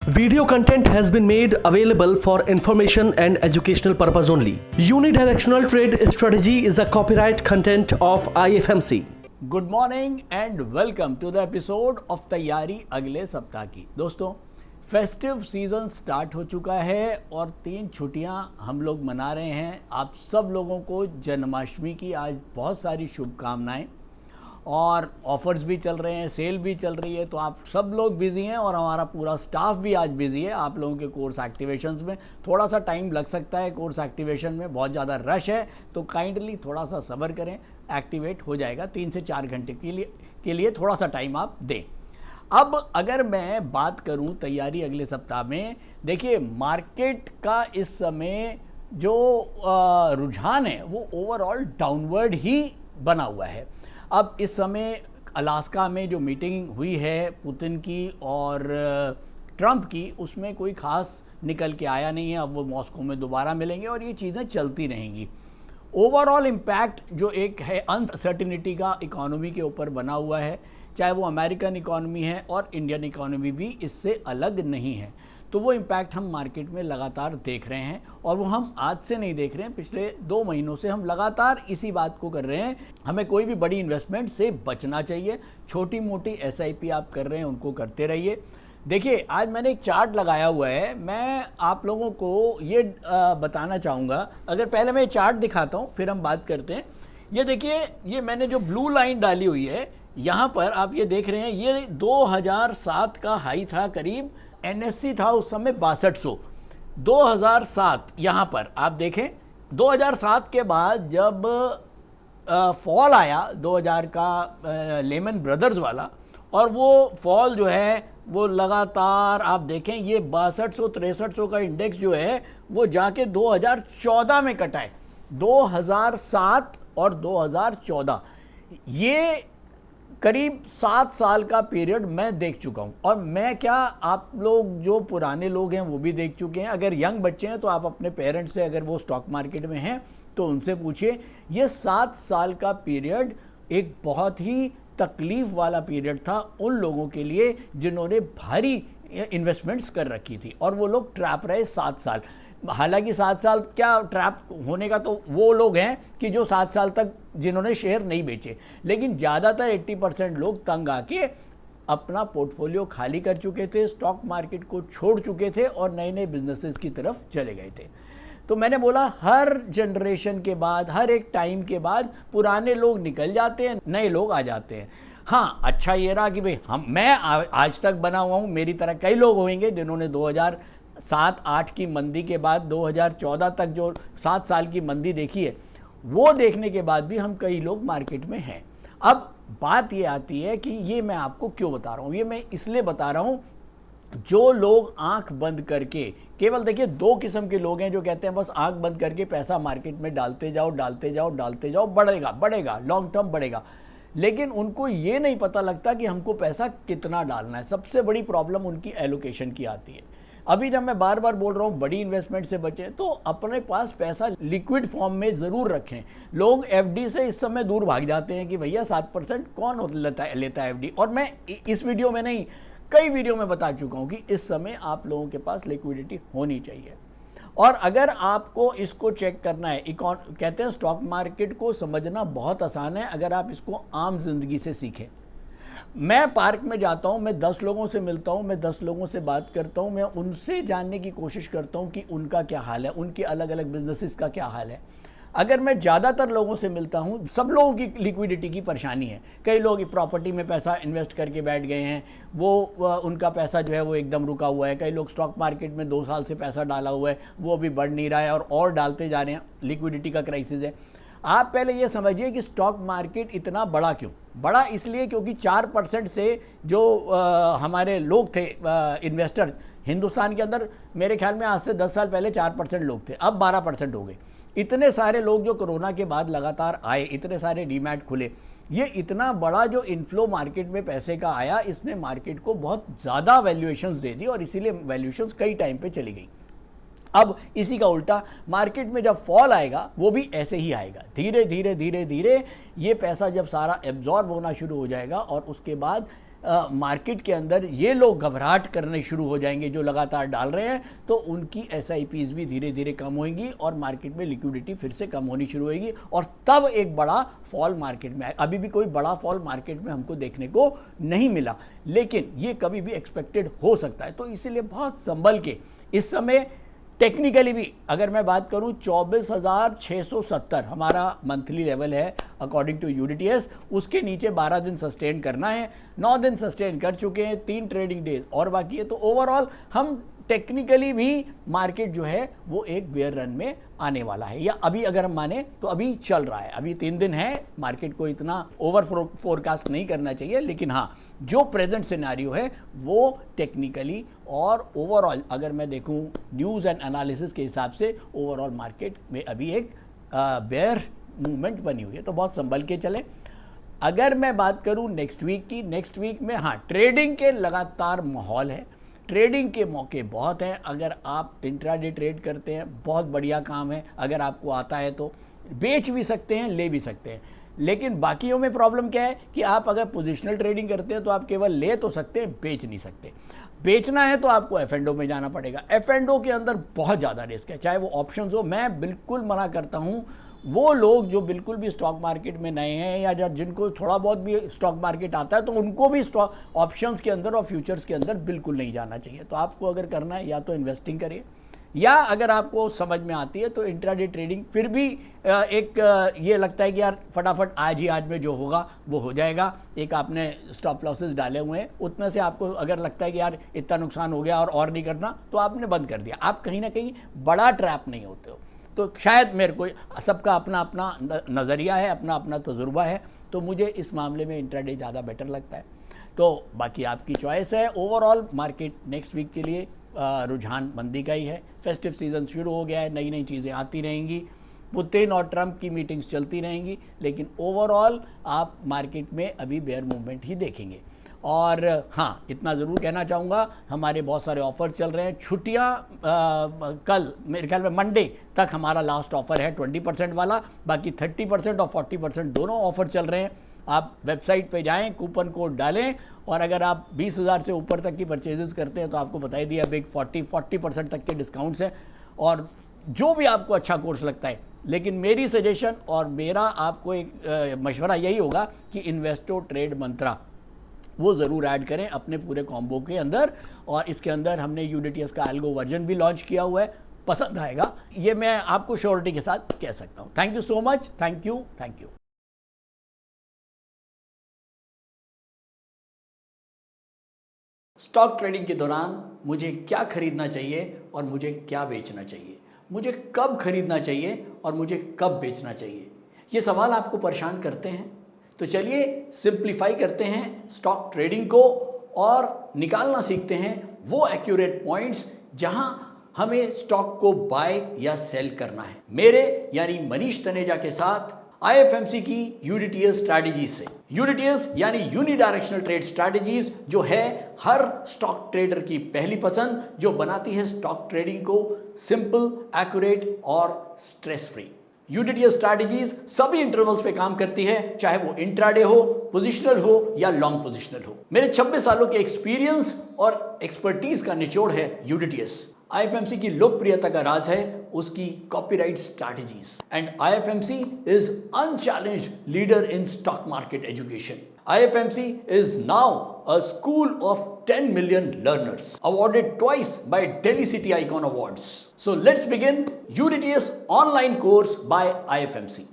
Video content has been made available for information and educational purpose only. Unidirectional trade strategy is a copyright content of IFMC. Good morning and welcome to the episode of तैयारी अगले सप्ताह की। दोस्तों, festive season start हो चुका है और 3 छुट्टियां हम लोग मना रहे हैं। आप सब लोगों को जन्माष्टमी की आज बहुत सारी शुभकामनाएं और ऑफर्स भी चल रहे हैं, सेल भी चल रही है, तो आप सब लोग बिजी हैं और हमारा पूरा स्टाफ भी आज बिजी है। आप लोगों के कोर्स एक्टिवेशंस में थोड़ा सा टाइम लग सकता है, कोर्स एक्टिवेशन में बहुत ज़्यादा रश है, तो काइंडली थोड़ा सा सब्र करें, एक्टिवेट हो जाएगा। 3 से 4 घंटे के लिए थोड़ा सा टाइम आप दें। अब अगर मैं बात करूं तैयारी अगले सप्ताह में, देखिए मार्केट का इस समय जो रुझान है वो ओवरऑल डाउनवर्ड ही बना हुआ है। अब इस समय अलास्का में जो मीटिंग हुई है पुतिन की और ट्रंप की, उसमें कोई ख़ास निकल के आया नहीं है। अब वो मॉस्को में दोबारा मिलेंगे और ये चीज़ें चलती रहेंगी। ओवरऑल इम्पैक्ट जो एक है अनसर्टिनिटी का इकोनॉमी के ऊपर बना हुआ है, चाहे वो अमेरिकन इकोनॉमी है और इंडियन इकोनॉमी भी इससे अलग नहीं है, तो वो इम्पैक्ट हम मार्केट में लगातार देख रहे हैं। और वो हम आज से नहीं देख रहे हैं, पिछले 2 महीनों से हम लगातार इसी बात को कर रहे हैं। हमें कोई भी बड़ी इन्वेस्टमेंट से बचना चाहिए। छोटी मोटी SIP आप कर रहे हैं उनको करते रहिए। देखिए, आज मैंने एक चार्ट लगाया हुआ है, मैं आप लोगों को ये बताना चाहूँगा। अगर पहले मैं चार्ट दिखाता हूँ फिर हम बात करते हैं। ये देखिए, ये मैंने जो ब्लू लाइन डाली हुई है यहाँ पर आप ये देख रहे हैं, ये 2007 का हाई था करीब। NSE था उस समय 6200। 2007 यहाँ पर आप देखें, 2007 के बाद जब फॉल आया 2000 का लेमन ब्रदर्स वाला, और वो फॉल जो है वो लगातार आप देखें, ये 6200-6300 का इंडेक्स जो है वो जाके 2014 में कटा है। 2007 और 2014 ये करीब 7 साल का पीरियड मैं देख चुका हूँ। और मैं क्या, आप लोग जो पुराने लोग हैं वो भी देख चुके हैं। अगर यंग बच्चे हैं तो आप अपने पेरेंट्स से, अगर वो स्टॉक मार्केट में हैं तो उनसे पूछिए। ये 7 साल का पीरियड एक बहुत ही तकलीफ वाला पीरियड था उन लोगों के लिए जिन्होंने भारी इन्वेस्टमेंट्स कर रखी थी, और वो लोग ट्रैप रहे 7 साल। हालांकि 7 साल क्या ट्रैप होने का, तो वो लोग हैं कि जो 7 साल तक जिन्होंने शेयर नहीं बेचे, लेकिन ज़्यादातर 80% लोग तंग आके अपना पोर्टफोलियो खाली कर चुके थे, स्टॉक मार्केट को छोड़ चुके थे और नए नए बिजनेसेस की तरफ चले गए थे। तो मैंने बोला, हर जनरेशन के बाद, हर एक टाइम के बाद पुराने लोग निकल जाते हैं, नए लोग आ जाते हैं। हाँ, अच्छा ये रहा कि भाई मैं आज तक बना हुआ हूँ, मेरी तरह कई लोग होंगे जिन्होंने 2007-8 की मंदी के बाद 2014 तक जो 7 साल की मंदी देखी है, वो देखने के बाद भी हम कई लोग मार्केट में हैं। अब बात ये आती है कि ये मैं आपको क्यों बता रहा हूँ। ये मैं इसलिए बता रहा हूँ, जो लोग आंख बंद करके, केवल देखिए 2 किस्म के लोग हैं जो कहते हैं बस आंख बंद करके पैसा मार्केट में डालते जाओ, डालते जाओ, डालते जाओ, बढ़ेगा बढ़ेगा, लॉन्ग टर्म बढ़ेगा। लेकिन उनको ये नहीं पता लगता कि हमको पैसा कितना डालना है। सबसे बड़ी प्रॉब्लम उनकी एलोकेशन की आती है। अभी जब मैं बार बार बोल रहा हूँ बड़ी इन्वेस्टमेंट से बचें, तो अपने पास पैसा लिक्विड फॉर्म में ज़रूर रखें। लोग FD से इस समय दूर भाग जाते हैं कि भैया 7% कौन लेता है FD। और मैं इस वीडियो में नहीं, कई वीडियो में बता चुका हूँ कि इस समय आप लोगों के पास लिक्विडिटी होनी चाहिए। और अगर आपको इसको चेक करना है, कहते हैं स्टॉक मार्केट को समझना बहुत आसान है अगर आप इसको आम जिंदगी से सीखें। मैं पार्क में जाता हूं, मैं 10 लोगों से मिलता हूं, मैं 10 लोगों से बात करता हूं, मैं उनसे जानने की कोशिश करता हूं कि उनका क्या हाल है, उनके अलग अलग बिजनेसेस का क्या हाल है। अगर मैं ज़्यादातर लोगों से मिलता हूं, सब लोगों की लिक्विडिटी की परेशानी है। कई लोग प्रॉपर्टी में पैसा इन्वेस्ट करके बैठ गए हैं, वो उनका पैसा जो है वो एकदम रुका हुआ है। कई लोग स्टॉक मार्केट में 2 साल से पैसा डाला हुआ है, वो अभी बढ़ नहीं रहा है और डालते जा रहे हैं। लिक्विडिटी का क्राइसिस है। आप पहले ये समझिए कि स्टॉक मार्केट इतना बड़ा क्यों बड़ा, इसलिए क्योंकि 4% से जो हमारे लोग थे इन्वेस्टर हिंदुस्तान के अंदर, मेरे ख्याल में आज से 10 साल पहले 4% लोग थे, अब 12% हो गए। इतने सारे लोग जो कोरोना के बाद लगातार आए, इतने सारे डीमैट खुले, ये इतना बड़ा जो इन्फ्लो मार्केट में पैसे का आया, इसने मार्केट को बहुत ज़्यादा वैल्यूएशंस दे दी और इसीलिए वैल्यूएशंस कई टाइम पे चली गई। अब इसी का उल्टा मार्केट में जब फॉल आएगा वो भी ऐसे ही आएगा, धीरे धीरे धीरे धीरे ये पैसा जब सारा एब्जॉर्ब होना शुरू हो जाएगा और उसके बाद मार्केट के अंदर ये लोग घबराहट करने शुरू हो जाएंगे जो लगातार डाल रहे हैं, तो उनकी SIPs भी धीरे धीरे कम होंगी और मार्केट में लिक्विडिटी फिर से कम होनी शुरू होगी और तब एक बड़ा फॉल मार्केट में आए। अभी भी कोई बड़ा फॉल मार्केट में हमको देखने को नहीं मिला, लेकिन ये कभी भी एक्सपेक्टेड हो सकता है। तो इसीलिए बहुत संभल के इस समय टेक्निकली भी अगर मैं बात करूं 24,670 हमारा मंथली लेवल है अकॉर्डिंग टू यूडीटीएस, उसके नीचे 12 दिन सस्टेन करना है। 9 दिन सस्टेन कर चुके हैं, 3 ट्रेडिंग डेज और बाकी है। तो ओवरऑल हम टेक्निकली भी मार्केट जो है वो एक बेयर रन में आने वाला है, या अभी अगर हम माने तो अभी चल रहा है, अभी 3 दिन है, मार्केट को इतना ओवर फोरकास्ट नहीं करना चाहिए। लेकिन हाँ, जो प्रेजेंट सिनेरियो है वो टेक्निकली और ओवरऑल अगर मैं देखूं न्यूज़ एंड एनालिसिस के हिसाब से ओवरऑल मार्केट में अभी एक बेयर मूवमेंट बनी हुई है, तो बहुत संभल के चले। अगर मैं बात करूं नेक्स्ट वीक की, नेक्स्ट वीक में हाँ ट्रेडिंग के लगातार माहौल है, ट्रेडिंग के मौके बहुत हैं। अगर आप इंट्राडे ट्रेड करते हैं बहुत बढ़िया काम है, अगर आपको आता है तो बेच भी सकते हैं, ले भी सकते हैं। लेकिन बाकियों में प्रॉब्लम क्या है कि आप अगर पोजिशनल ट्रेडिंग करते हैं तो आप केवल ले तो सकते हैं, बेच नहीं सकते। बेचना है तो आपको F&O में जाना पड़ेगा। F&O के अंदर बहुत ज़्यादा रिस्क है, चाहे वो ऑप्शंस हो। मैं बिल्कुल मना करता हूँ वो लोग जो बिल्कुल भी स्टॉक मार्केट में नए हैं या जिनको थोड़ा बहुत भी स्टॉक मार्केट आता है, तो उनको भी स्टॉक ऑप्शंस के अंदर और फ्यूचर्स के अंदर बिल्कुल नहीं जाना चाहिए। तो आपको अगर करना है या तो इन्वेस्टिंग करिए, या अगर आपको समझ में आती है तो इंट्राडे ट्रेडिंग फिर भी एक ये लगता है कि यार फटाफट आज में जो होगा वो हो जाएगा। एक आपने स्टॉप लॉसेस डाले हुए हैं, उतने से आपको अगर लगता है कि यार इतना नुकसान हो गया और नहीं करना, तो आपने बंद कर दिया। आप कहीं ना कहीं बड़ा ट्रैप नहीं होते हो। तो शायद मेरे को सबका अपना अपना नज़रिया है, अपना अपना तजुर्बा है, तो मुझे इस मामले में इंट्राडे ज़्यादा बेटर लगता है। तो बाकी आपकी चॉइस है। ओवरऑल मार्केट नेक्स्ट वीक के लिए रुझान मंदी का ही है। फेस्टिव सीज़न शुरू हो गया है, नई नई चीज़ें आती रहेंगी, पुतिन और ट्रंप की मीटिंग्स चलती रहेंगी, लेकिन ओवरऑल आप मार्केट में अभी बेयर मूवमेंट ही देखेंगे। और हाँ, इतना ज़रूर कहना चाहूँगा, हमारे बहुत सारे ऑफर्स चल रहे हैं। छुट्टियाँ कल मेरे ख्याल में मंडे तक हमारा लास्ट ऑफ़र है 20% वाला, बाकी 30% और 40% दोनों ऑफ़र चल रहे हैं। आप वेबसाइट पे जाएं, कूपन कोड डालें, और अगर आप 20,000 से ऊपर तक की परचेजेस करते हैं तो आपको बताई दिया बिग 40% तक के डिस्काउंट्स हैं। और जो भी आपको अच्छा कोर्स लगता है, लेकिन मेरी सजेशन और मेरा आपको एक मशवरा यही होगा कि इन्वेस्टो ट्रेड मंत्रा वो ज़रूर ऐड करें अपने पूरे कॉम्बो के अंदर। और इसके अंदर हमने यूडीटीएस का एल्गो वर्जन भी लॉन्च किया हुआ है, पसंद आएगा, ये मैं आपको श्योरिटी के साथ कह सकता हूँ। Thank you so much, thank you. Stock trading के दौरान मुझे क्या खरीदना चाहिए और मुझे क्या बेचना चाहिए, मुझे कब खरीदना चाहिए और मुझे कब बेचना चाहिए, ये सवाल आपको परेशान करते हैं। तो चलिए सिंप्लीफाई करते हैं स्टॉक ट्रेडिंग को और निकालना सीखते हैं वो एक्यूरेट पॉइंट्स जहां हमें स्टॉक को बाय या सेल करना है। मेरे यानी मनीष तनेजा के साथ IFMC की यूडीटीएस स्ट्रैटेजीज से। यूडीटीएस यानी यूनिडायरेक्शनल ट्रेड स्ट्रैटेजीज, जो है हर स्टॉक ट्रेडर की पहली पसंद, जो बनाती है स्टॉक ट्रेडिंग को सिंपल, एक्यूरेट और स्ट्रेस फ्री। यूडीटीएस स्ट्रैटेजीज सभी इंटरवल्स पे काम करती है, चाहे वो इंट्राडे हो, पोजिशनल हो या लॉन्ग पोजिशनल हो। मेरे 26 सालों के एक्सपीरियंस और एक्सपर्टीज का निचोड़ है यूडीटीएस। IFMC की लोकप्रियता का राज है उसकी copyright strategies, and IFMC is unchallenged leader in stock market education. IFMC is now a school of 10 million learners, awarded twice by Delhi City Icon Awards. So let's begin UDTS online course by IFMC.